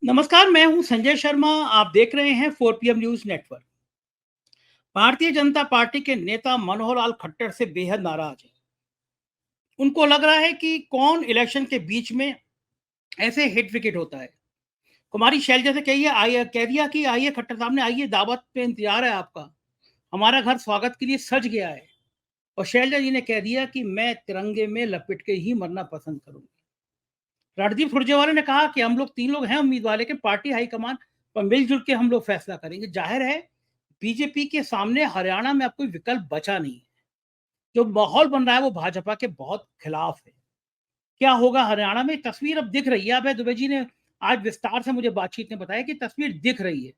नमस्कार, मैं हूं संजय शर्मा। आप देख रहे हैं 4 PM news network. Bharatiya Janata party के नेता मनोहर लाल खट्टर से बेहद नाराज हैं। उनको लग रहा है कि कौन इलेक्शन के बीच में ऐसे हिट विकेट होता है। कुमारी शैलजा से कहिए, आइए, कह दिया कि आइए खट्टर साहब ने, आइए, दावत पे इंतजार है आपका। हमारा घर स्वागत के लिए सज गया है। और शैलजा जी ने कह दिया कि मैं तिरंगे में लपेट के ही मरना पसंद करूंगी। रणदीप सुरजेवाला ने कहा कि हम लोग 3 लोग हैं उम्मीदवार, लेकिन पार्टी हाईकमान पर मिलजुल के हम लोग फैसला करेंगे। जाहिर है, बीजेपी के सामने हरियाणा में अब कोई विकल्प बचा नहीं है। जो माहौल बन रहा है वो भाजपा के बहुत खिलाफ है। क्या होगा हरियाणा में, तस्वीर अब दिख रही है। अभय दुबे जी ने आज विस्तार से मुझे बातचीत में बताया कि तस्वीर दिख रही है।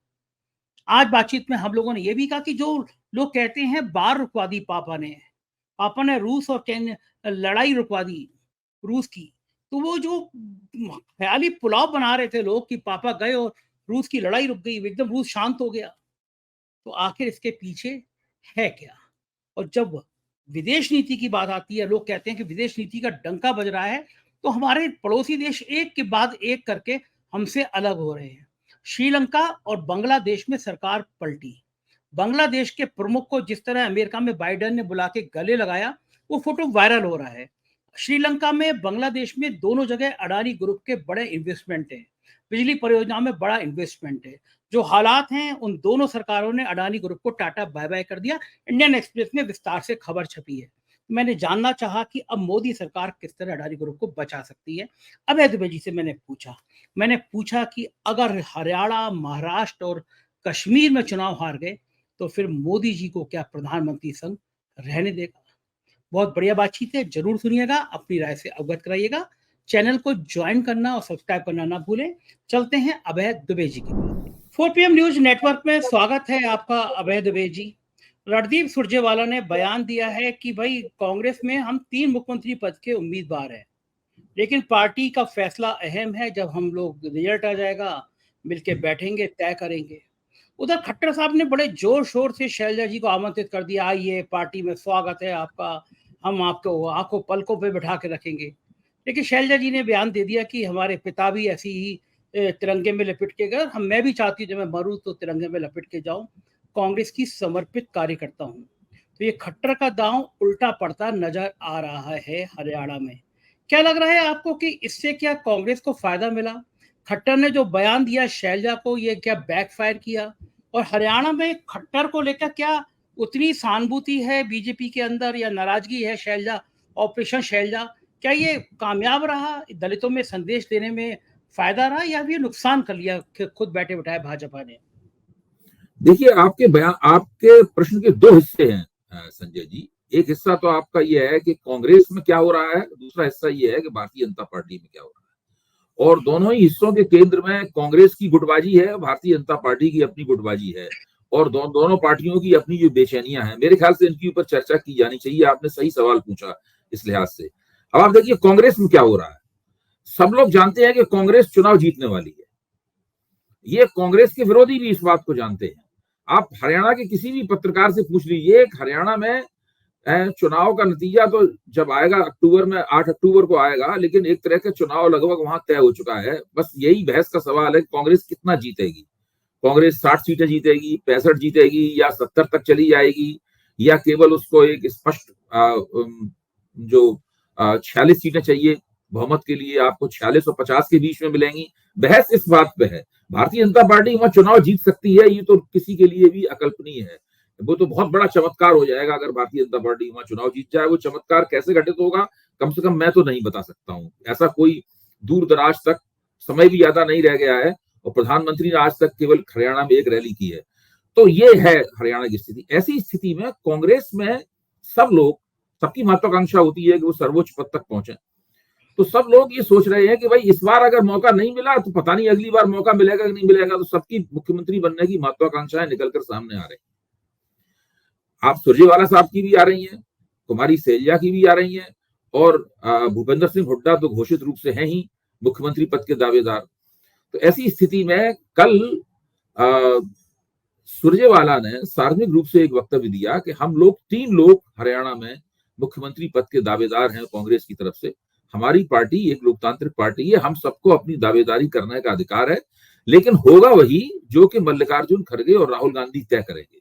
आज बातचीत में हम लोगों ने यह भी कहा कि जो लोग कहते हैं बार रुकवा दी पापा ने रूस और लड़ाई रुकवा दी रूस की। तो वो जो ख्याली पुलाव बना रहे थे लोग कि पापा गए और रूस की लड़ाई रुक गई, एकदम रूस शांत हो गया। तो आखिर इसके पीछे है क्या? और जब विदेश नीति की बात आती है, लोग कहते हैं कि विदेश नीति का डंका बज रहा है, तो हमारे पड़ोसी देश एक के बाद एक करके हमसे अलग हो रहे हैं। श्रीलंका और बांग्लादेश में सरकार पलटी। बांग्लादेश के प्रमुख को जिस तरह अमेरिका में बाइडेन ने बुला के गले लगाया, वो फोटो वायरल हो रहा है। श्रीलंका में, बांग्लादेश में, दोनों जगह अडानी ग्रुप के बड़े इन्वेस्टमेंट हैं। बिजली परियोजना में बड़ा इन्वेस्टमेंट है। जो हालात हैं, उन दोनों सरकारों ने अडानी ग्रुप को टाटा बाय बाय कर दिया। इंडियन एक्सप्रेस में विस्तार से खबर छपी है। मैंने जानना चाहा कि अब मोदी सरकार किस तरह अडानी ग्रुप को बचा सकती है। अभय दुबे जी से मैंने पूछा कि अगर हरियाणा, महाराष्ट्र और कश्मीर में चुनाव हार गए, तो फिर मोदी जी को क्या प्रधानमंत्री संग रहने देगा? बहुत बढ़िया बातचीत है, जरूर सुनिएगा, अपनी राय से अवगत कराइएगा। चैनल को ज्वाइन करना और सब्सक्राइब करना ना भूलें। चलते हैं अभय दुबे जी के पास। 4 PM न्यूज नेटवर्क में स्वागत है आपका अभय दुबे जी। रणदीप सुरजेवाला ने बयान दिया है कि भाई, कांग्रेस में हम 3 मुख्यमंत्री पद के उम्मीदवार हैं, लेकिन पार्टी का फैसला अहम है। जब हम लोग रिजल्ट आ जाएगा, मिलके बैठेंगे, तय करेंगे। उधर खट्टर साहब ने बड़े जोर शोर से शैलजा जी को आमंत्रित कर दिया, आइए, पार्टी में स्वागत है आपका, हम आपको आंखों पलकों पे बैठा के रखेंगे। लेकिन शैलजा जी ने बयान दे दिया कि हमारे पिता भी ऐसी ही तिरंगे में लपेट के गए। हम, मैं भी चाहती हूँ जब मैं मरूं तो तिरंगे में लपेट के जाऊं। कांग्रेस की समर्पित कार्यकर्ता हूं। तो ये खट्टर का दांव उल्टा पड़ता नजर आ रहा है हरियाणा में। क्या लग रहा है आपको कि इससे क्या कांग्रेस को फायदा मिला? खट्टर ने जो बयान दिया शैलजा को, ये क्या बैकफायर किया? और हरियाणा में खट्टर को लेकर क्या उतनी सहानुभूति है बीजेपी के अंदर, या नाराजगी है? शैलजा, ऑपरेशन शैलजा, क्या ये कामयाब रहा? दलितों में संदेश देने में फायदा रहा, या फिर नुकसान कर लिया खुद बैठे बिठाए भाजपा ने? देखिए, आपके प्रश्न के दो हिस्से हैं संजय जी। एक हिस्सा तो आपका ये है कि कांग्रेस में क्या हो रहा है, दूसरा हिस्सा ये है कि भारतीय जनता पार्टी में क्या हो रहा है। और दोनों ही हिस्सों के केंद्र में कांग्रेस की गुटबाजी है, भारतीय जनता पार्टी की अपनी गुटबाजी है। और दोनों पार्टियों की अपनी जो बेचैनियां हैं, मेरे ख्याल से इनके ऊपर चर्चा की जानी चाहिए। आपने सही सवाल पूछा इस लिहाज से। अब आप देखिए कांग्रेस में क्या हो रहा है। सब लोग जानते हैं कि कांग्रेस चुनाव जीतने वाली है। ये कांग्रेस के विरोधी भी इस बात को जानते हैं। आप हरियाणा के किसी भी पत्रकार से पूछ लीजिए, हरियाणा में चुनाव का नतीजा तो जब आएगा अक्टूबर में, 8 अक्टूबर को आएगा, लेकिन एक तरह का चुनाव लगभग वहां तय हो चुका है। बस यही बहस का सवाल है कि कांग्रेस कितना जीतेगी। कांग्रेस 60 सीटें जीतेगी, 65 जीतेगी, या 70 तक चली जाएगी, या केवल उसको एक स्पष्ट जो 46 सीटें चाहिए बहुमत के लिए, आपको 46 और 50 के बीच में मिलेंगी। बहस इस बात पे है। भारतीय जनता पार्टी वहां चुनाव जीत सकती है, ये तो किसी के लिए भी अकल्पनीय है। वो तो बहुत बड़ा चमत्कार हो जाएगा अगर भारतीय जनता पार्टी वहां चुनाव जीत जाए। वो चमत्कार कैसे घटित होगा, कम से कम मैं तो नहीं बता सकता हूँ। ऐसा कोई दूर दराज तक समय भी ज्यादा नहीं रह गया है, और प्रधानमंत्री ने आज तक केवल हरियाणा में एक रैली की है। तो ये है हरियाणा की स्थिति। ऐसी स्थिति में कांग्रेस में सबकी महत्वाकांक्षा होती है कि वो सर्वोच्च पद तक पहुंचे। तो सब लोग ये सोच रहे हैं कि भाई, इस बार अगर मौका नहीं मिला तो पता नहीं अगली बार मौका मिलेगा कि नहीं मिलेगा। तो सबकी मुख्यमंत्री बनने की महत्वाकांक्षाएं निकलकर सामने आ रही हैं। आप सुरजेवाला साहब की भी आ रही हैं, कुमारी शैलजा की भी आ रही हैं, और भूपेंद्र सिंह हुड्डा तो घोषित रूप से हैं ही मुख्यमंत्री पद के दावेदार। तो ऐसी स्थिति में कल सुरजेवाला ने सार्वजनिक रूप से एक वक्तव्य दिया कि हम लोग 3 लोग हरियाणा में मुख्यमंत्री पद के दावेदार हैं कांग्रेस की तरफ से। हमारी पार्टी एक लोकतांत्रिक पार्टी है, हम सबको अपनी दावेदारी करने का अधिकार है। लेकिन होगा वही जो कि मल्लिकार्जुन खड़गे और राहुल गांधी तय करेंगे।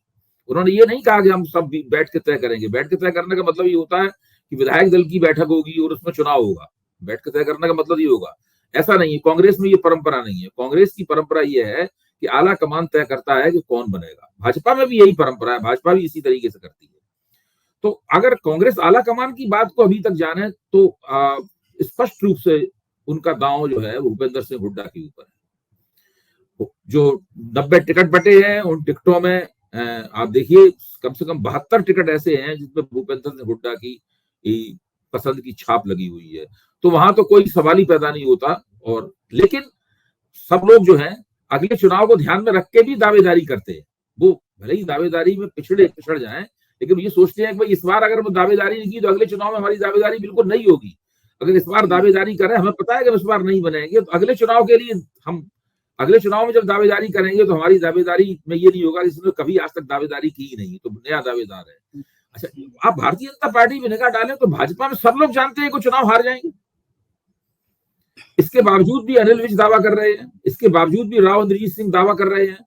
उन्होंने ये नहीं कहा कि हम सब बैठ के तय करेंगे। बैठ के तय करने का मतलब ये होता है कि विधायक दल की बैठक होगी और उसमें चुनाव होगा। बैठ के तय करने का मतलब ये होगा, ऐसा नहीं है। कांग्रेस में ये परंपरा नहीं है। कांग्रेस की परंपरा ये है कि आला कमान तय करता है कि कौन बनेगा। भाजपा में भी यही परंपरा है, भाजपा भी इसी तरीके से करती है। तो अगर कांग्रेस आला कमान की बात को अभी तक जाने तो स्पष्ट रूप से उनका दांव जो है वो भूपेंद्र सिंह हुड्डा के ऊपर है। जो 90 टिकट बटे हैं, उन टिकटों में आप देखिए कम से कम 72 टिकट ऐसे हैं जिसमें भूपेंद्र सिंह हुड्डा की पसंद की छाप लगी हुई है। तो वहां तो कोई सवाल ही पैदा नहीं होता। और लेकिन सब लोग जो हैं अगले चुनाव को ध्यान में रख के भी दावेदारी करते हैं। वो भले ही दावेदारी में पिछड़ जाएं, लेकिन ये सोचते हैं कि भाई इस बार अगर हम दावेदारी नहीं की तो अगले चुनाव में हमारी दावेदारी बिल्कुल नहीं होगी। अगर इस बार दावेदारी करें, हमें पता है कि इस बार नहीं बनेंगे, तो अगले चुनाव के लिए हम अगले चुनाव में जब दावेदारी करेंगे तो हमारी दावेदारी में ये नहीं होगा इसने कभी आज तक दावेदारी की ही नहीं, तो नया दावेदार है। अच्छा, आप भारतीय जनता पार्टी में निगाह डालें तो भाजपा में सब लोग जानते हैं कि चुनाव हार जाएंगे। इसके बावजूद भी अनिल विज दावा कर रहे हैं, इसके बावजूद भी राव इंद्रजीत सिंह दावा कर रहे हैं,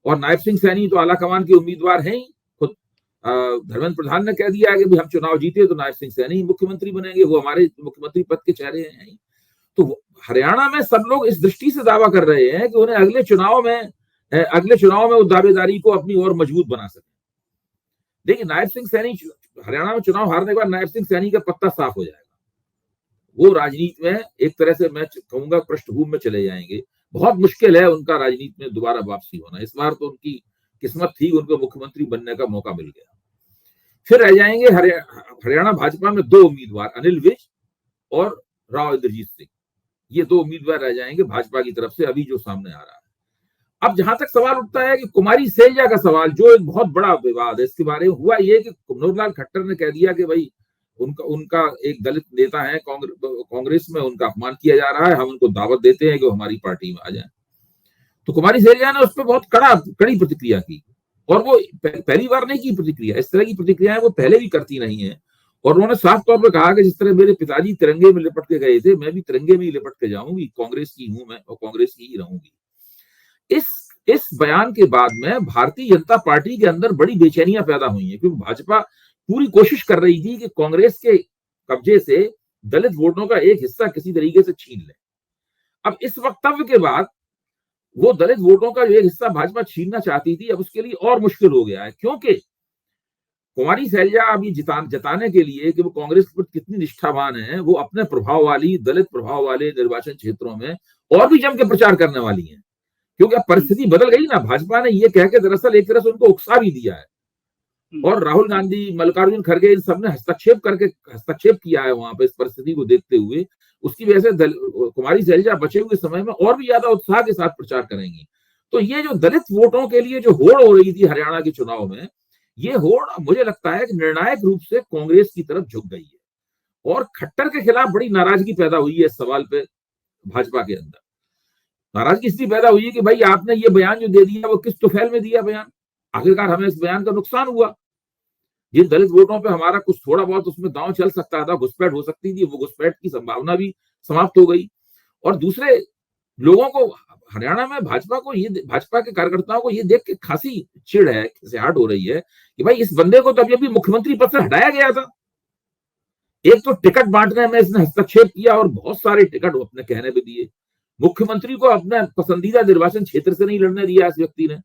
और नायब सिंह सैनी तो आलाकमान के उम्मीदवार हैं ही। खुद धर्मेंद्र प्रधान ने कह दिया है कि भी हम चुनाव जीते तो नायब सिंह सैनी मुख्यमंत्री बनेंगे, वो हमारे मुख्यमंत्री पद के चेहरे हैं। तो हरियाणा में सब लोग इस दृष्टि से दावा कर रहे हैं कि उन्हें अगले चुनाव में वो दावेदारी को अपनी ओर मजबूत बना सके। देखिए, नायब सिंह सैनी हरियाणा में चुनाव हारने के बाद नायब सिंह सैनी का पत्ता साफ हो जाएगा। वो राजनीति में एक तरह से मैं कहूंगा पृष्ठभूमि में चले जाएंगे। बहुत मुश्किल है उनका राजनीति में दोबारा वापसी होना। इस बार तो उनकी किस्मत थी, उनको मुख्यमंत्री बनने का मौका मिल गया। फिर रह जाएंगे हरियाणा भाजपा में 2 उम्मीदवार, अनिल विज और राव इंद्रजीत सिंह। ये 2 उम्मीदवार रह जाएंगे भाजपा की तरफ से अभी जो सामने आ रहा है। अब जहां तक सवाल उठता है कि कुमारी सैलजा का सवाल, जो एक बहुत बड़ा विवाद है, इसके बारे में हुआ ये कि मनोहर लाल खट्टर ने कह दिया कि भाई उनका एक दलित नेता है, कांग्रेस में उनका अपमान किया जा रहा है, हम उनको दावत देते हैं कि वो हमारी पार्टी में आ जाए। तो कुमारी सैलजा ने उस पर बहुत कड़ी प्रतिक्रिया की, और वो पहली बार नहीं की प्रतिक्रिया। इस तरह की प्रतिक्रियाएं वो पहले भी करती नहीं है। और उन्होंने साफ तौर पर कहा कि जिस तरह मेरे पिताजी तिरंगे में लिपट के गए थे, मैं भी तिरंगे में ही लिपट के जाऊंगी, कांग्रेस की हूं मैं और कांग्रेस की ही रहूंगी। इस बयान के बाद में भारतीय जनता पार्टी के अंदर बड़ी बेचैनियां पैदा हुई हैं, क्योंकि भाजपा पूरी कोशिश कर रही थी कि कांग्रेस के कब्जे से दलित वोटों का एक हिस्सा किसी तरीके से छीन ले। अब इस वक्तव्य के बाद वो दलित वोटों का जो एक हिस्सा भाजपा छीनना चाहती थी, अब उसके लिए और मुश्किल हो गया है, क्योंकि कुमारी सैलजा अभी जताने के लिए कि वो कांग्रेस पर कितनी निष्ठावान है, वो अपने प्रभाव वाली दलित प्रभाव वाले निर्वाचन क्षेत्रों में और भी जम के प्रचार करने वाली है। क्योंकि अब परिस्थिति बदल गई ना। भाजपा ने ये कह के दरअसल एक तरह से उनको उकसा भी दिया है, और राहुल गांधी, मल्लिकार्जुन खड़गे, इन सब ने हस्तक्षेप किया है वहां पर इस परिस्थिति को देखते हुए। उसकी वजह से कुमारी सैलजा बचे हुए समय में और भी ज्यादा उत्साह के साथ प्रचार करेंगी। तो ये जो दलित वोटों के लिए जो होड़ हो रही थी हरियाणा के चुनाव में, ये होड़ मुझे लगता है कि निर्णायक रूप से कांग्रेस की तरफ झुक गई है, और खट्टर के खिलाफ बड़ी नाराजगी पैदा हुई है इस सवाल पे भाजपा के अंदर। नाराजगी इसलिए पैदा हुई है कि भाई आपने ये बयान जो दे दिया वो किस तुफैल में दिया बयान, आखिरकार हमें इस बयान का नुकसान हुआ। जिन दलित वोटों पे हमारा कुछ थोड़ा बहुत उसमें दांव चल सकता था, घुसपैठ हो सकती थी, वो घुसपैठ की संभावना भी समाप्त हो गई। और दूसरे लोगों को हरियाणा में भाजपा के कार्यकर्ताओं को ये देख के खासी चिढ़ है, खिसियाहट हो रही है कि भाई इस बंदे को तो अभी अभी मुख्यमंत्री पद से हटाया गया था। एक तो टिकट बांटने में इसने हस्तक्षेप किया और बहुत सारे टिकट अपने कहने पे दिए। मुख्यमंत्री को अपने पसंदीदा निर्वाचन क्षेत्र से नहीं लड़ने दिया इस व्यक्ति ने,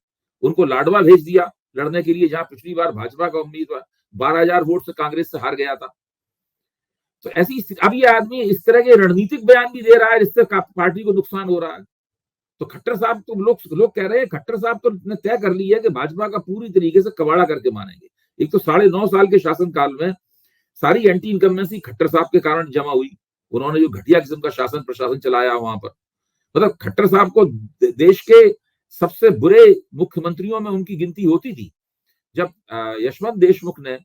उनको लाडवा भेज दिया लड़ने के लिए, जहां पिछली बार भाजपा का उम्मीदवार 12,000 वोट से कांग्रेस से हार गया था। तो ऐसी अब ये आदमी इस तरह के रणनीतिक बयान भी दे रहा है जिससे पार्टी को नुकसान हो रहा है। तो खट्टर साहब तो लोग कह रहे हैं, खट्टर साहब तो ने तय कर लिया है कि भाजपा का पूरी तरीके से कबाड़ा करके मानेंगे। एक तो 9.5 साल के शासनकाल में सारी एंटी इनकम्बेंसी खट्टर साहब के कारण जमा हुई। उन्होंने जो घटिया किस्म का शासन प्रशासन चलाया वहां पर, मतलब खट्टर साहब को देश के सबसे बुरे मुख्यमंत्रियों में उनकी गिनती होती थी। जब यशवंत देशमुख ने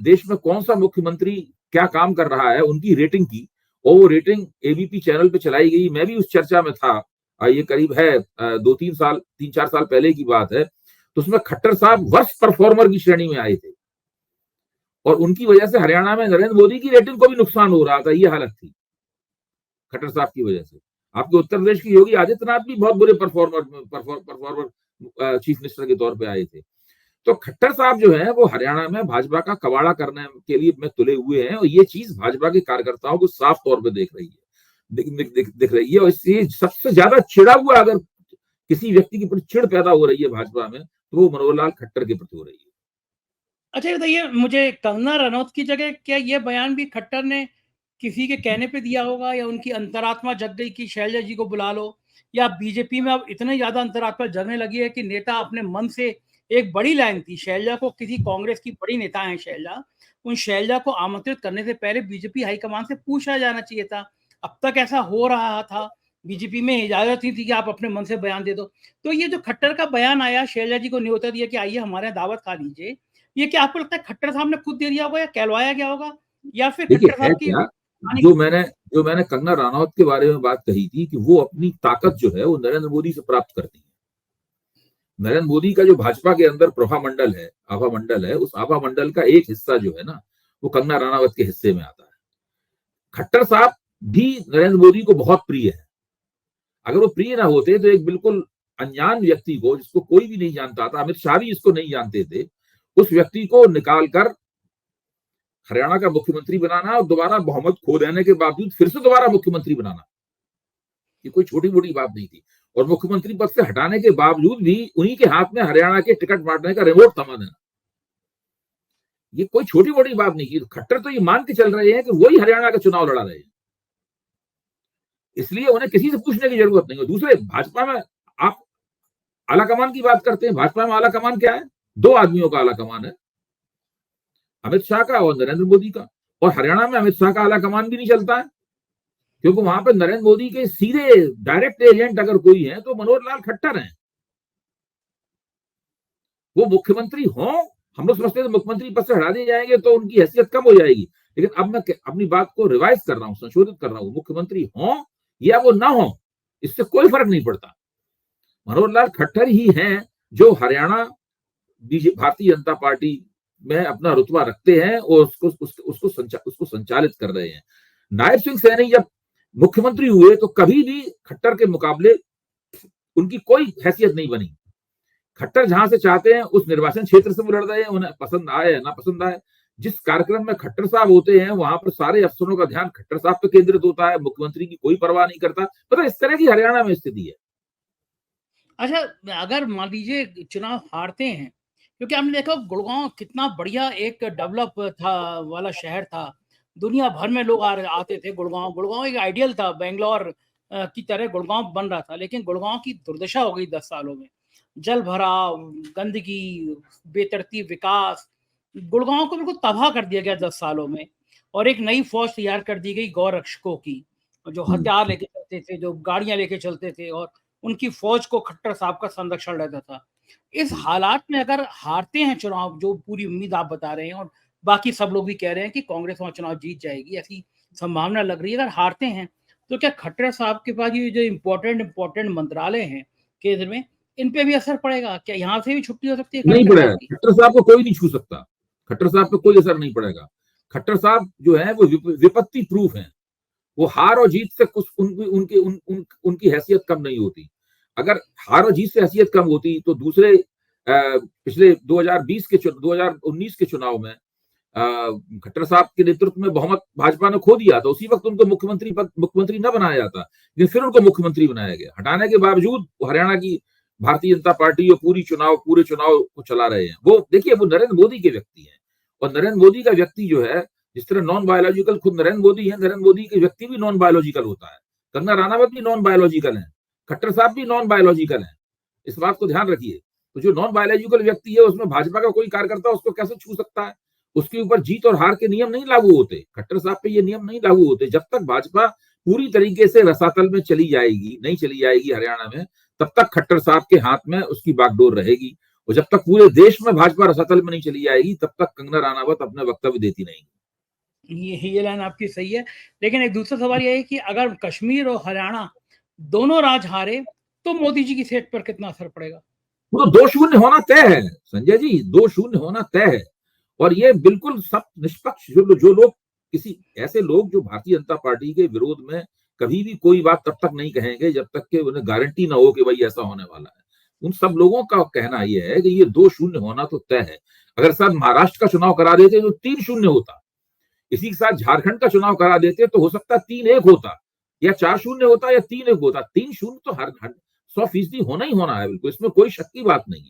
देश में कौन सा मुख्यमंत्री क्या काम कर रहा है उनकी रेटिंग की, और वो रेटिंग एबीपी चैनल पे चलाई गई, मैं भी उस चर्चा में था, ये करीब है 3-4 साल पहले की बात है। तो उसमें खट्टर साहब वर्स्ट परफॉर्मर की श्रेणी में आए थे, और उनकी वजह से हरियाणा में नरेंद्र मोदी की रेटिंग को भी नुकसान हो रहा था। ये हालत थी खट्टर साहब की वजह से। आपके उत्तर प्रदेश की योगी आदित्यनाथ भी बहुत बुरे परफॉर्मर चीफ मिनिस्टर के तौर पे आए थे। तो खट्टर साहब जो है वो हरियाणा में भाजपा का कबाड़ा करने के लिए में तुले हुए हैं, और ये चीज भाजपा के कार्यकर्ताओं को साफ तौर पे देख रही है, दिख रही है। और इसलिए सबसे ज्यादा चिड़ा हुआ अगर किसी व्यक्ति के प्रति चिड़ पैदा हो रही है भाजपा में, तो वो मनोहर लाल खट्टर के प्रति हो रही है। अच्छा बताइए मुझे, कंगना रनौत की जगह क्या ये बयान भी खट्टर ने किसी के कहने पे दिया होगा, या उनकी अंतरात्मा जग गई कि शैलजा जी को बुला लो, या बीजेपी में अब इतने ज्यादा अंतरात्मा जगने लगी है कि नेता अपने मन से, एक बड़ी लाइन थी शैलजा को, किसी कांग्रेस की बड़ी नेता है शैलजा, उन शैलजा को आमंत्रित करने से पहले बीजेपी हाईकमान से पूछा जाना चाहिए था। अब तक ऐसा हो रहा था, बीजेपी में इजाजत ही थी कि आप अपने मन से बयान दे दो। तो ये जो खट्टर का बयान आया, शैलजा जी को न्योता दिया कि आइए हमारे यहाँ दावत खा लीजिए, ये क्या आपको लगता है खट्टर साहब ने खुद दे दिया होगा, या कहलवाया गया होगा, या फिर देखिए खट्टर है साहब की क्या, जो मैंने कंगना रनौत के बारे में बात कही थी कि वो अपनी ताकत जो है वो नरेंद्र मोदी से प्राप्त करती है। नरेंद्र मोदी का जो भाजपा के अंदर प्रभा मंडल है, आभा मंडल है, उस आभा मंडल का एक हिस्सा जो है ना, वो कंगना रनावत के हिस्से में आता है। खट्टर साहब भी नरेंद्र मोदी को बहुत प्रिय है। अगर वो प्रिय ना होते तो एक बिल्कुल अनजान व्यक्ति को, जिसको कोई भी नहीं जानता था, अमित शाह भी इसको नहीं जानते थे, उस व्यक्ति को निकालकर हरियाणा का मुख्यमंत्री बनाना और दोबारा बहुमत खो देने के बावजूद फिर से दोबारा मुख्यमंत्री बनाना, ये कोई छोटी मोटी बात नहीं थी। और मुख्यमंत्री पद से हटाने के बावजूद भी उन्हीं के हाथ में हरियाणा के टिकट बांटने का रिमोट थमा देना, ये कोई छोटी मोटी बात नहीं की। खट्टर तो ये मान के चल रहे हैं कि वही हरियाणा का चुनाव लड़ा रहे हैं, इसलिए उन्हें किसी से पूछने की जरूरत नहीं है। दूसरे, भाजपा में आप आलाकमान की बात करते हैं, भाजपा में आलाकमान क्या है? दो आदमियों का आलाकमान है, अमित शाह का और नरेंद्र मोदी का। और हरियाणा में अमित शाह का आलाकमान भी नहीं चलता है, क्योंकि वहां पर नरेंद्र मोदी के सीधे डायरेक्ट एजेंट अगर कोई है तो मनोहर लाल खट्टर हैं। वो मुख्यमंत्री हो, हम लोग समझते हैं मुख्यमंत्री पद से हटा दिए जाएंगे तो उनकी हैसियत कम हो जाएगी, लेकिन अब मैं अपनी बात को रिवाइज कर रहा हूं, संशोधित कर रहा हूं। मुख्यमंत्री हो या वो ना हो, इससे कोई फर्क नहीं पड़ता। मनोहर लाल खट्टर ही हैं जो हरियाणा भारतीय जनता पार्टी में अपना रुतबा रखते हैं और उसको संचालित कर रहे हैं। नायब सिंह सैनी जब मुख्यमंत्री हुए तो कभी भी खट्टर के मुकाबले उनकी कोई हैसियत नहीं बनी। खट्टर जहां से चाहते हैं उस निर्वाचन क्षेत्र से वो लड़ रहे हैं, उन्हें पसंद आए या ना पसंद आए। जिस कार्यक्रम में खट्टर साहब होते हैं वहां पर सारे अफसरों का ध्यान खट्टर साहब पे केंद्रित होता है, मुख्यमंत्री की कोई परवाह नहीं करता। मतलब इस तरह की हरियाणा में स्थिति है। अच्छा, अगर मान लीजिए चुनाव हारते हैं, क्योंकि हमने देखा गुड़गांव कितना बढ़िया एक डेवलप था वाला शहर था, दुनिया भर में लोग आते थे गुड़गांव। गुड़गांव एक आइडियल था, बेंगलोर की तरह गुड़गांव बन रहा था, लेकिन गुड़गांव की दुर्दशा हो गई 10 सालों में। जल भराव, गंदगी, बेतरतीब विकास, गुड़गांव को बिल्कुल तबाह कर दिया गया 10 सालों में। और एक नई फौज तैयार कर दी गई गौ रक्षकों की, जो हथियार लेके चलते थे, जो गाड़ियां लेके चलते थे, और उनकी फौज को खट्टर साहब का संरक्षण रहता था। इस हालात में अगर हारते हैं चुनाव, जो पूरी उम्मीद आप बता रहे हैं और बाकी सब लोग भी कह रहे हैं कि कांग्रेस वहां चुनाव जीत जाएगी, ऐसी संभावना लग रही है, अगर हारते हैं तो क्या खट्टर साहब के पास ये जो इम्पोर्टेंट मंत्रालय हैं केंद्र में, इन पे भी असर पड़ेगा? क्या यहाँ से भी छुट्टी हो सकती है नहीं खट्टर पड़ेगा, साहब की? खट्टर साहब को कोई नहीं छू सकता, खट्टर साहब पे कोई असर नहीं पड़ेगा। खट्टर साहब जो है वो विपत्ति प्रूफ है, वो हार और जीत से कुछ उनकी हैसियत कम नहीं होती। अगर हार और जीत से हैसियत कम होती तो दूसरे पिछले 2019 के चुनाव में खट्टर साहब के नेतृत्व में बहुमत भाजपा ने खो दिया, तो उसी वक्त उनको मुख्यमंत्री न बनाया जाता, लेकिन फिर उनको मुख्यमंत्री बनाया गया। हटाने के बावजूद हरियाणा की भारतीय जनता पार्टी और पूरे चुनाव को चला रहे हैं। वो देखिए, वो नरेंद्र मोदी के व्यक्ति हैं, और नरेंद्र मोदी का व्यक्ति जो है, जिस तरह नॉन बायोलॉजिकल खुद नरेंद्र मोदी है, नरेंद्र मोदी के व्यक्ति भी नॉन बायोलॉजिकल होता है। कंगना रनावत भी नॉन बायोलॉजिकल है, खट्टर साहब भी नॉन बायोलॉजिकल है, इस बात को ध्यान रखिए। तो जो नॉन बायोलॉजिकल व्यक्ति है, उसमें भाजपा का कोई कार्यकर्ता उसको कैसे छू सकता है? उसके ऊपर जीत और हार के नियम नहीं लागू होते, खट्टर साहब पे ये नियम नहीं लागू होते। जब तक भाजपा पूरी तरीके से रसातल में नहीं चली जाएगी हरियाणा में, तब तक खट्टर साहब के हाथ में उसकी बागडोर रहेगी। और जब तक पूरे देश में भाजपा रसातल में नहीं चली जाएगी, तब तक कंगना रनावत अपने वक्तव्य देती नहीं। ये लाइन आपकी सही है, लेकिन एक दूसरा सवाल यह है कि अगर कश्मीर और हरियाणा दोनों राज्य हारे तो मोदी जी की सेहत पर कितना असर पड़ेगा? वो तो 2-0 होना तय है संजय जी, 2-0 होना तय है। और ये बिल्कुल सब निष्पक्ष जो लोग, किसी ऐसे लोग जो भारतीय जनता पार्टी के विरोध में कभी भी कोई बात तब तक नहीं कहेंगे जब तक कि उन्हें गारंटी ना हो कि भाई ऐसा होने वाला है। उन सब लोगों का कहना यह है कि ये 2-0 होना तो तय है। अगर साथ महाराष्ट्र का चुनाव करा देते तो 3-0 होता, इसी के साथ झारखंड का चुनाव करा देते तो हो सकता 3-1 होता, या 4-0 होता, या 3-1 होता। 3-0 तो हर 100% होना ही होना है, बिल्कुल, इसमें कोई शक की बात नहीं।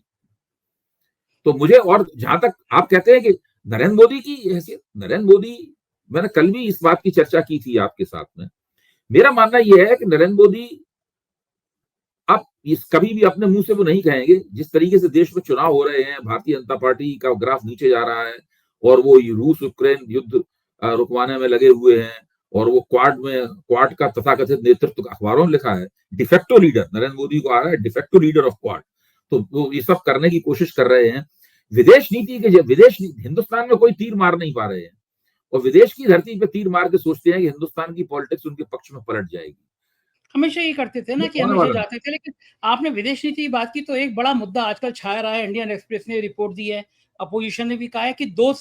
तो मुझे, और जहां तक आप कहते हैं कि नरेंद्र मोदी की हैसियत, नरेंद्र मोदी, मैंने कल भी इस बात की चर्चा की थी आपके साथ में। मेरा मानना यह है कि नरेंद्र मोदी अब इस कभी भी अपने मुंह से वो नहीं कहेंगे, जिस तरीके से देश में चुनाव हो रहे हैं, भारतीय जनता पार्टी का ग्राफ नीचे जा रहा है, और वो रूस यूक्रेन युद्ध रुकवाने में लगे हुए हैं, और वो क्वाड का तथाकथित नेतृत्व अखबारों में लिखा है, डिफेक्टो लीडर नरेंद्र मोदी को आ रहा है, डिफेक्टो लीडर ऑफ क्वाड। तो वो ये सब करने की कोशिश कर रहे हैं। विदेश नीति हिंदुस्तान में कोई तीर मार नहीं पा रहे हैं, और विदेश की धरती पे तीर मार के सोचते हैं कि हिंदुस्तान की पॉलिटिक्स उनके पक्ष में पलट जाएगी। हमेशा ये करते थे ना कि हमेशा जाते थे, लेकिन आपने विदेश नीति की बात की तो एक बड़ा मुद्दा आजकल छाया रहा है। इंडियन एक्सप्रेस ने रिपोर्ट दी है, अपोजिशन ने भी कहा है कि दो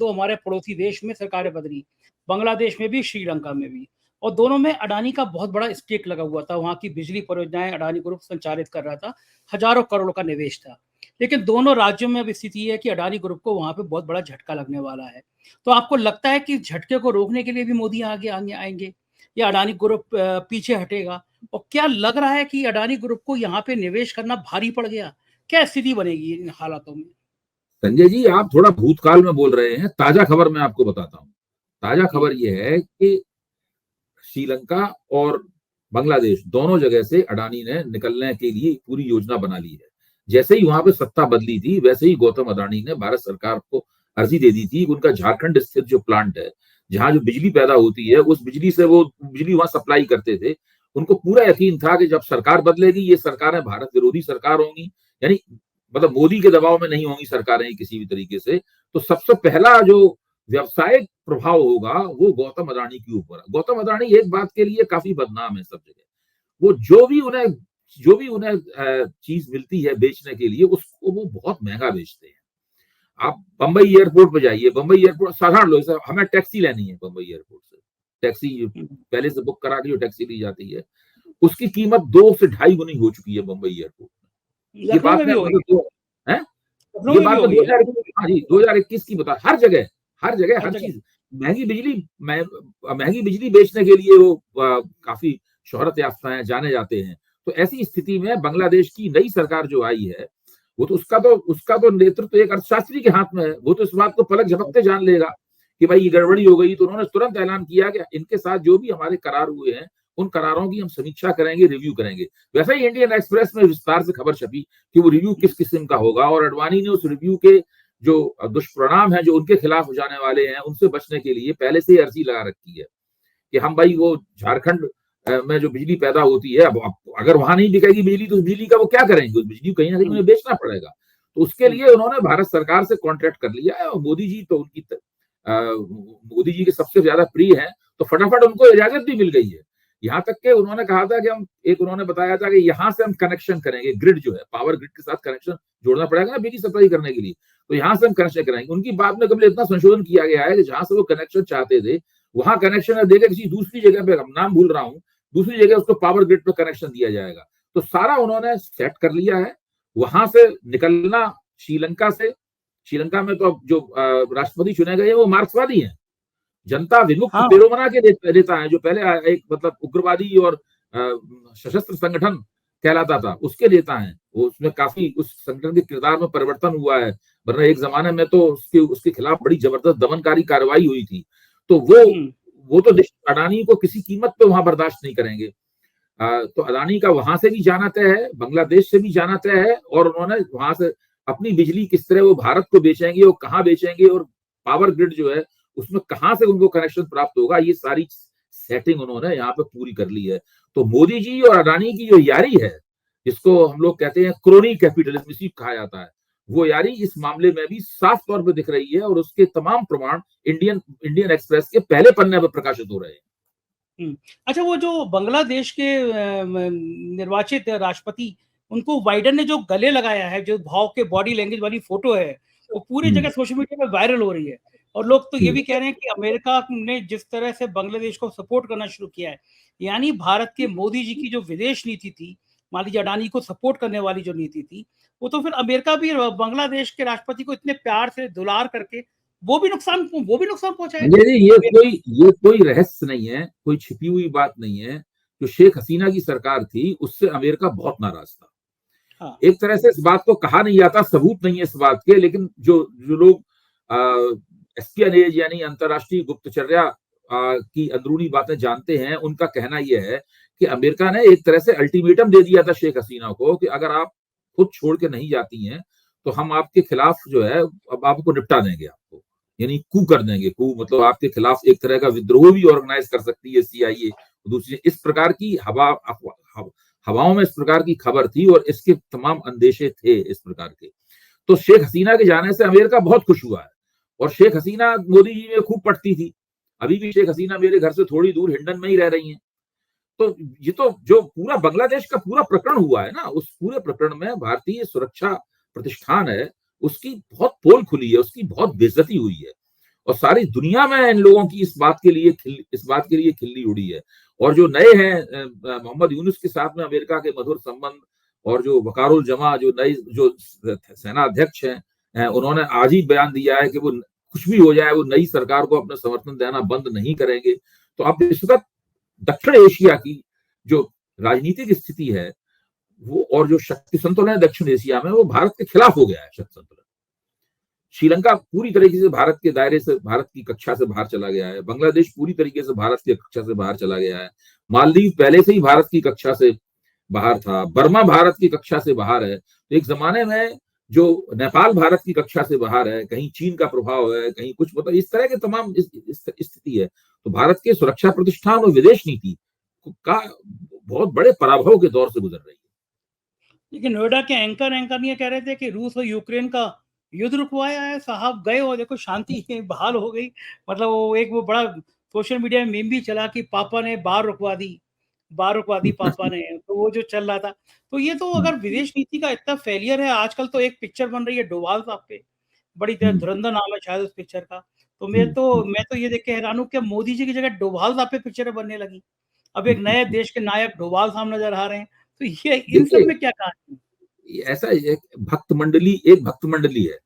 हमारे पड़ोसी देश में सरकारें बदली, बांग्लादेश में भी, श्रीलंका में भी, और दोनों में अडानी का बहुत बड़ा स्टेक लगा हुआ था। वहां की बिजली परियोजनाएं अडानी ग्रुप संचालित कर रहा था, हजारों करोड़ का निवेश था। लेकिन दोनों राज्यों में अब स्थिति है कि अडानी ग्रुप को वहां पे बहुत बड़ा झटका लगने वाला है। तो आपको लगता है कि झटके को रोकने के लिए भी मोदी आगे आगे आएंगे, या अडानी ग्रुप पीछे हटेगा? और क्या लग रहा है कि अडानी ग्रुप को यहाँ पे निवेश करना भारी पड़ गया? क्या स्थिति बनेगी इन हालातों में? संजय जी, आप थोड़ा भूतकाल में बोल रहे हैं। ताजा खबर मैं आपको बताता हूँ। ताजा खबर यह है कि श्रीलंका और बांग्लादेश दोनों जगह से अडानी ने निकलने के लिए पूरी योजना बना ली है। जैसे ही वहां पे सत्ता बदली थी, वैसे ही गौतम अडानी ने भारत सरकार को अर्जी दे दी थी। उनका झारखंड स्थित जो प्लांट है, जहां जो बिजली पैदा होती है, उस बिजली से वो बिजली वहां सप्लाई करते थे। उनको पूरा यकीन था कि जब सरकार बदलेगी, ये सरकारें भारत विरोधी सरकार होंगी, यानी मतलब मोदी के दबाव में नहीं होंगी सरकारें किसी भी तरीके से। तो सबसे पहला जो व्यवसायिक प्रभाव होगा वो गौतम अडानी के ऊपर। गौतम अडानी एक बात के लिए काफी बदनाम है सब जगह, वो जो भी उन्हें चीज मिलती है बेचने के लिए, उसको वो बहुत महंगा बेचते हैं। आप बंबई एयरपोर्ट पे जाइए, बंबई एयरपोर्ट साधारण लोग, हमें टैक्सी लेनी है बंबई एयरपोर्ट से, टैक्सी पहले से बुक करा के जो टैक्सी ली जाती है, उसकी कीमत 2 से 2.5 गुनी हो चुकी है बंबई एयरपोर्ट में। ये बात मैं ये बात मैं 2021 की बता, हर जगह हर चीज महंगी बिजली बेचने के लिए वो काफी शोहरत याफ्ता है, जाने जाते हैं। तो ऐसी स्थिति में बांग्लादेश की नई सरकार जो आई है, वो तो उसका तो नेतृत्व एक अर्थशास्त्री के हाथ में है। वो तो इस बात को पलक झपकते जान लेगा कि भाई ये गड़बड़ी हो गई। तो उन्होंने तुरंत ऐलान किया कि इनके साथ जो भी हमारे करार हुए हैं, उन करारों की हम समीक्षा करेंगे, रिव्यू करेंगे। वैसे ही इंडियन एक्सप्रेस में विस्तार से खबर छपी कि वो रिव्यू किस किस्म का होगा, और अडवाणी ने उस रिव्यू के जो दुष्परिणाम है जो उनके खिलाफ हो जाने वाले हैं, उनसे बचने के लिए पहले से ही अर्जी लगा रखी है कि हम भाई वो झारखंड में जो बिजली पैदा होती है, अब अगर वहां नहीं बिकेगी बिजली तो उस बिजली का वो क्या करेंगे? उस बिजली को कहीं ना कहीं उन्हें बेचना पड़ेगा। तो उसके लिए उन्होंने भारत सरकार से कॉन्ट्रैक्ट कर लिया है, और मोदी जी तो मोदी जी के सबसे ज्यादा प्रिय है, तो फटाफट उनको इजाजत भी मिल गई है। यहाँ तक के उन्होंने कहा था कि उन्होंने बताया था कि यहाँ से हम कनेक्शन करेंगे, ग्रिड जो है, पावर ग्रिड के साथ कनेक्शन जोड़ना पड़ेगा ना बिजली सप्लाई करने के लिए, तो यहाँ से हम कनेक्शन कराएंगे। उनकी बात में कभी इतना संशोधन किया गया है कि जहां से वो कनेक्शन चाहते थे, वहां कनेक्शन देकर किसी दूसरी जगह पे, हम नाम भूल रहा हूँ, दूसरी जगह उसको पावर ग्रिड पे कनेक्शन दिया जाएगा। तो सारा उन्होंने सेट कर लिया है। वहां से निकलना श्रीलंका में तो जो राष्ट्रपति चुने गए हैं वो मार्क्सवादी हैं, जनता विमुक्त पेरोमना के नेता है, जो पहले एक मतलब उग्रवादी और सशस्त्र संगठन कहलाता था, उसके नेता हैं वो। उसमें काफी उस संगठन के किरदार में परिवर्तन हुआ है, वरना एक जमाने में तो उसके खिलाफ बड़ी जबरदस्त दमनकारी कार्रवाई हुई थी। तो वो तो अडानी को किसी कीमत पे वहां बर्दाश्त नहीं करेंगे। तो अडानी का वहां से भी जाना तय है, बांग्लादेश से भी जाना तय है, और उन्होंने वहां से अपनी बिजली किस तरह वो भारत को बेचेंगे और कहाँ बेचेंगे, और पावर ग्रिड जो है उसमें कहां से उनको कनेक्शन प्राप्त होगा, ये सारी सेटिंग उन्होंने यहाँ पे पूरी कर ली है। तो मोदी जी और अडानी की जो यारी है, जिसको हम लोग कहते हैं क्रोनी कैपिटलिज्म इसी कहा जाता है, वो यारी इस मामले में भी साफ तौर पर दिख रही है, और उसके तमाम प्रमाण इंडियन एक्सप्रेस के पहले पन्ने पर प्रकाशित हो रहे हैं। अच्छा, वो जो बांग्लादेश के निर्वाचित राष्ट्रपति, उनको बाइडेन ने जो गले लगाया है, जो भाव के बॉडी लैंग्वेज वाली फोटो है, वो पूरी जगह सोशल मीडिया में वायरल हो रही है, और लोग तो ये भी कह रहे हैं कि अमेरिका ने जिस तरह से बांग्लादेश को सपोर्ट करना शुरू किया है, यानी भारत के मोदी जी की जो विदेश नीति थी, मान लीजिए अडानी को सपोर्ट करने वाली जो नीति थी, वो तो फिर अमेरिका भी बांग्लादेश के राष्ट्रपति को इतने प्यार से दुलार करके वो भी नुकसान पहुंचाएगा। ये कोई रहस्य नहीं है, कोई छिपी हुई बात नहीं है। जो शेख हसीना की सरकार थी उससे अमेरिका बहुत नाराज था। हाँ। एक तरह से इस बात को कहा नहीं जाता, सबूत नहीं है इस बात के, लेकिन जो जो लोग एस्पियनेज यानी अंतरराष्ट्रीय गुप्तचर्या की अंदरूनी बातें जानते हैं, उनका कहना यह है कि अमेरिका ने एक तरह से अल्टीमेटम दे दिया था शेख हसीना को कि अगर आप खुद छोड़ के नहीं जाती हैं तो हम आपके खिलाफ जो है अब आपको निपटा देंगे, आपको यानी कू कर देंगे। कू मतलब आपके खिलाफ एक तरह का विद्रोह भी ऑर्गेनाइज कर सकती है CIA। दूसरी इस प्रकार की हवाओं में इस प्रकार की खबर थी और इसके तमाम अंदेशे थे इस प्रकार के। तो शेख हसीना के जाने से अमेरिका बहुत खुश हुआ है और शेख हसीना मोदी जी में खूब पटती थी। अभी भी शेख हसीना मेरे घर से थोड़ी दूर हिंडन में ही रह रही हैं। तो ये तो जो पूरा बांग्लादेश का पूरा प्रकरण हुआ है ना, उस पूरे प्रकरण में भारतीय सुरक्षा प्रतिष्ठान है उसकी बहुत पोल खुली है, उसकी बहुत बेइज्जती हुई है और सारी दुनिया में इन लोगों की इस बात के लिए खिल्ली उड़ी है। और जो नए हैं मोहम्मद यूनुस के साथ में अमेरिका के मधुर संबंध, और जो वकारुल जमा जो नई जो सेना अध्यक्ष हैं उन्होंने आज ही बयान दिया है कि वो कुछ भी हो जाए वो नई सरकार को अपना समर्थन देना बंद नहीं करेंगे। तो अब इस वक्त दक्षिण एशिया की जो राजनीतिक स्थिति है वो और जो शक्ति संतुलन है दक्षिण एशिया में वो भारत के खिलाफ हो गया है। शक्ति संतुलन श्रीलंका पूरी तरीके से भारत के दायरे से, भारत की कक्षा से बाहर चला गया है। बांग्लादेश पूरी तरीके से भारत की कक्षा से बाहर चला गया है। मालदीव पहले से ही भारत की कक्षा से बाहर था। बर्मा भारत की कक्षा से बाहर है। तो एक जमाने में जो नेपाल भारत की कक्षा से बाहर है, कहीं चीन का प्रभाव है, कहीं कुछ मतलब इस तरह के तमाम स्थिति है। तो भारत के सुरक्षा प्रतिष्ठान और विदेश नीति का बहुत बड़े पराभव के दौर से गुजर रही है। लेकिन नोएडा के एंकर ये कह रहे थे कि रूस और यूक्रेन का युद्ध रुकवाया है साहब, गए हो देखो शांति बहाल हो गई। मतलब वो बड़ा सोशल मीडिया में मीम भी चला कि पापा ने बाढ़ रुकवा दी पापा ने, तो वो जो चल रहा था। तो ये तो अगर विदेश नीति का इतना फेलियर है, आजकल तो एक पिक्चर बन रही है डोभाल साहब पे, बड़ी धुरंधर नाम है शायद उस पिक्चर का। तो मैं तो ये देख के हैरान हूँ कि मोदी जी की जगह डोभाल साहब पे पिक्चरें बनने लगी। अब एक नए देश के नायक डोभाल साहब नजर आ रहे हैं। तो ये इन सब में क्या कहानी? ऐसा एक भक्त मंडली है।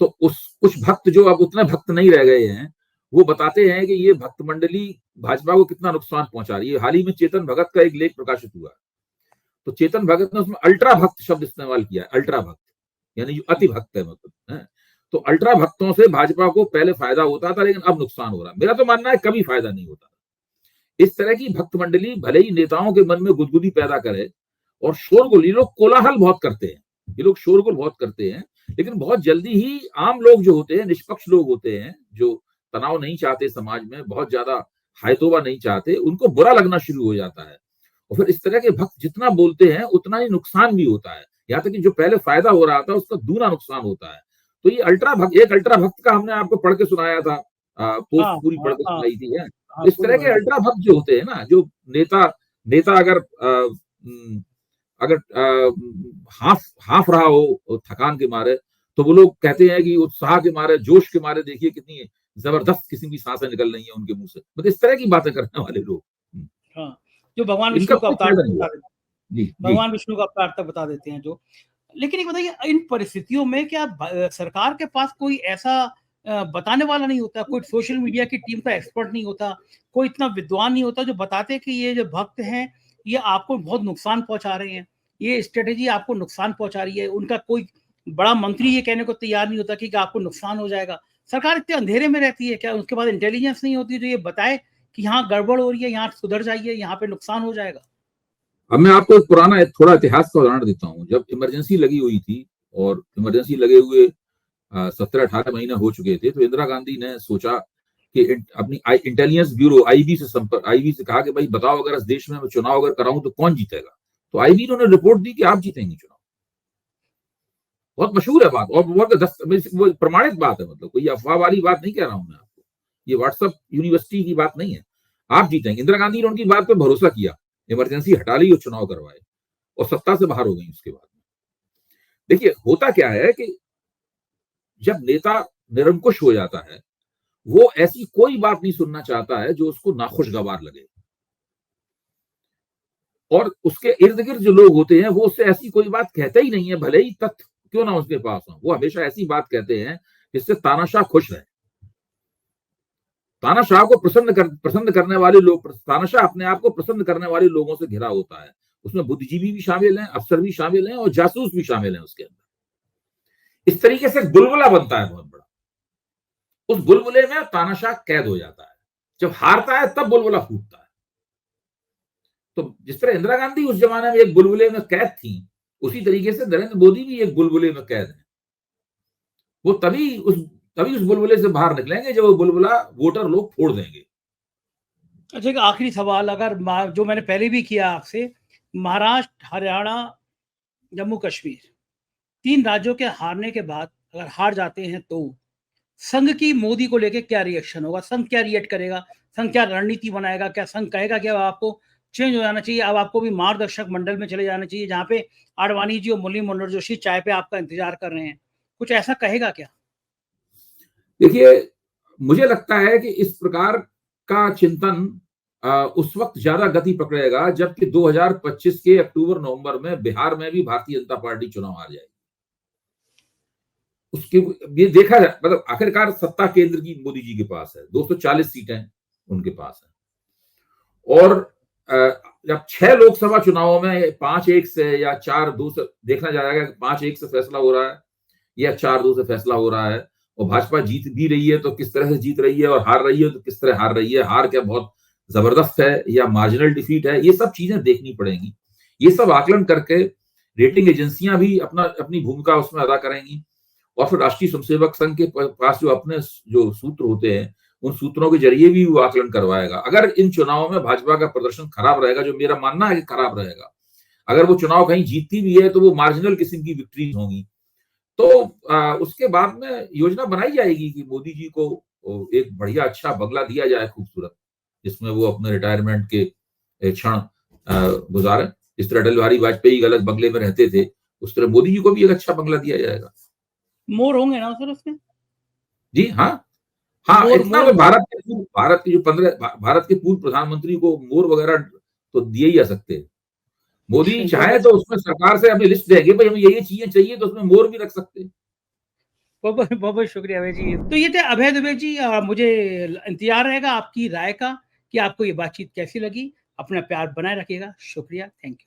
तो कुछ भक्त जो अब उतना भक्त नहीं रह गए हैं वो बताते हैं कि ये भक्त मंडली भाजपा को कितना नुकसान पहुंचा रही है। हाल ही में चेतन भगत का एक लेख प्रकाशित हुआ, तो चेतन भगत ने उसमें अल्ट्रा भक्त शब्द इस्तेमाल किया। अल्ट्रा भक्त यानी जो अति भक्त है मतलब है। तो अल्ट्रा भक्तों से भाजपा को पहले फायदा होता था लेकिन अब नुकसान हो रहा है। मेरा तो मानना है कभी फायदा नहीं होता। इस तरह की भक्त मंडली भले ही नेताओं के मन में गुदगुदी पैदा करे और शोरगुल, ये लोग कोलाहल बहुत करते हैं, ये लोग शोरगुल बहुत करते हैं, लेकिन बहुत जल्दी ही आम लोग जो होते हैं, निष्पक्ष लोग होते हैं, जो तनाव नहीं चाहते समाज में, बहुत ज्यादा हायतोबा नहीं चाहते, उनको बुरा लगना शुरू हो जाता है और फिर इस तरह के भक्त जितना बोलते हैं उतना ही नुकसान भी होता है। यहाँ तक कि जो पहले फायदा हो रहा था उसका दूना नुकसान होता है। तो ये एक अल्ट्रा भक्त का हमने आपको पढ़ के सुनाया था, पोस्ट पूरी पढ़ के सुनाई थी है। इस तरह के अल्ट्रा भक्त जो होते हैं ना, जो नेता अगर हाफ रहा हो थकान के मारे, तो वो लोग कहते हैं कि उत्साह के मारे, जोश के मारे देखिए कितनी जबरदस्त किस्म की सांसें निकल रही हैं उनके मुंह से। मतलब इस तरह की बातें करने वाले लोग, हाँ, जो भगवान विष्णु का अवतार तक बता देते हैं जो। लेकिन एक बताइए, इन परिस्थितियों में क्या सरकार के पास कोई ऐसा बताने वाला नहीं होता, कोई सोशल मीडिया की टीम का एक्सपर्ट नहीं होता, कोई इतना विद्वान नहीं होता जो बताते कि ये जो भक्त हैं ये आपको बहुत नुकसान पहुंचा रहे हैं, ये स्ट्रेटेजी आपको नुकसान पहुंचा रही है। उनका कोई बड़ा मंत्री ये कहने को तैयार नहीं होता कि आपको नुकसान हो जाएगा। सरकार इतने अंधेरे में रहती है क्या? उसके बाद इंटेलिजेंस नहीं होती जो ये बताए कि यहाँ गड़बड़ हो रही है, यहाँ सुधर जाइए, यहाँ पे नुकसान हो जाएगा। अब मैं आपको एक पुराना थोड़ा इतिहास का उदाहरण देता हूँ। जब इमरजेंसी लगी हुई थी और इमरजेंसी लगे हुए 17-18 महीने हो चुके थे, तो इंदिरा गांधी ने सोचा कि अपनी इंटेलिजेंस ब्यूरो IB से कहा कि भाई बताओ, अगर इस देश में मैं चुनाव अगर कराऊं तो कौन जीतेगा। तो IB ने रिपोर्ट दी कि आप जीतेंगे चुनाव। बहुत मशहूर है बात और वो प्रमाणित बात है, मतलब कोई अफवाह वाली बात नहीं कह रहा हूं मैं आपको, ये व्हाट्सएप यूनिवर्सिटी की बात नहीं है। आप जीतेंगे। इंदिरा गांधी ने उनकी बात पर भरोसा किया, इमरजेंसी हटा ली और चुनाव करवाए और सत्ता से बाहर हो गई उसके बाद। देखिए होता क्या है कि जब नेता निरंकुश हो जाता है, वो ऐसी कोई बात नहीं सुनना चाहता है जो उसको नाखुशगवार लगे। और उसके इर्द गिर्द जो लोग होते हैं वो उससे ऐसी कोई बात कहते ही नहीं है, भले ही तथ्य क्यों ना उसके पास हो, वो हमेशा ऐसी बात कहते हैं जिससे तानाशाह खुश रहे। तानाशाह को प्रसन्न करने वाले लोग, तानाशाह अपने आप को प्रसन्न करने वाले लोगों से घिरा होता है। उसमें बुद्धिजीवी भी शामिल हैं, अफसर भी शामिल हैं और जासूस भी शामिल हैं उसके अंदर। इस तरीके से बुलबुला बनता है बहुत बड़ा। उस बुलबुले में तानाशाह कैद हो जाता है। जब हारता है तब बुलबुला फूटता है। तो जिस तरह इंदिरा गांधी उस जमाने में एक बुलबुले में कैद थी, उसी तरीके से नरेंद्र मोदी भी एक बुलबुले में कैद है। वो तभी उस बुलबुले से बाहर निकलेंगे जब वो बुलबुला वोटर लोग फोड़ देंगे। अच्छा, एक आखिरी सवाल, अगर जो मैंने पहले भी किया आपसे, महाराष्ट्र, हरियाणा, जम्मू कश्मीर, 3 राज्यों के हारने के बाद अगर हार जाते हैं तो संघ की मोदी को लेके क्या रिएक्शन होगा? संघ क्या रिएक्ट करेगा? संघ क्या रणनीति बनाएगा? क्या संघ कहेगा कि अब आपको चेंज हो जाना चाहिए, अब आपको भी मार्गदर्शक मंडल में चले जाना चाहिए, जहाँ पे आडवाणी जी और मुरली मनोहर जोशी चाय पे आपका इंतजार कर रहे हैं? कुछ ऐसा कहेगा क्या? देखिए, मुझे लगता है कि इस प्रकार का चिंतन उस वक्त ज्यादा गति पकड़ेगा जबकि 2025 के अक्टूबर-नवंबर में बिहार में भी भारतीय जनता पार्टी चुनाव हार जाएगी। उसके ये देखा जाए, मतलब आखिरकार सत्ता केंद्र की मोदी जी के पास है, 240 सीटें उनके पास है। और जब 6 लोकसभा चुनावों में 5-1 से या 4-2 से देखना जाएगा कि 5-1 से फैसला हो रहा है या 4-2 से फैसला हो रहा है। और भाजपा जीत भी रही है तो किस तरह से जीत रही है, और हार रही है तो किस तरह हार रही है, हार क्या बहुत जबरदस्त है या मार्जिनल डिफीट है, ये सब चीजें देखनी पड़ेंगी। ये सब आकलन करके रेटिंग एजेंसियां भी अपनी भूमिका उसमें अदा करेंगी। और फिर राष्ट्रीय स्वयंसेवक संघ के पास जो अपने जो सूत्र होते हैं, उन सूत्रों के जरिए भी वो आकलन करवाएगा। अगर इन चुनावों में भाजपा का प्रदर्शन खराब रहेगा, जो मेरा मानना है कि खराब रहेगा, अगर वो चुनाव कहीं जीतती भी है तो वो मार्जिनल किस्म की विक्ट्रीज होंगी, तो उसके बाद में योजना बनाई जाएगी कि मोदी जी को एक बढ़िया अच्छा बंगला दिया जाए खूबसूरत, जिसमें वो अपने रिटायरमेंट के क्षण गुजारें। जिस तरह अटल बिहारी वाजपेयी अलग बंगले में रहते थे, उस तरह मोदी जी को भी एक अच्छा बंगला दिया जाएगा। मोर होंगे ना सर उसमें? जी हाँ, हाँ, इतना तो मोर भारत के जो 15 भारत के पूर्व प्रधानमंत्री को मोर वगैरह तो दिए ही जा सकते हैं। मोदी चाहे तो उसमें सरकार से अपनी लिस्ट देंगे, भाई हमें ये चीजें चाहिए, तो उसमें मोर भी रख सकते हैं। बहुत बहुत शुक्रिया अभय जी। तो ये थे अभय दुबे जी। मुझे इंतजार रहेगा आपकी राय का कि आपको ये बातचीत कैसी लगी। अपना प्यार बनाए रखिएगा। शुक्रिया, थैंक यू।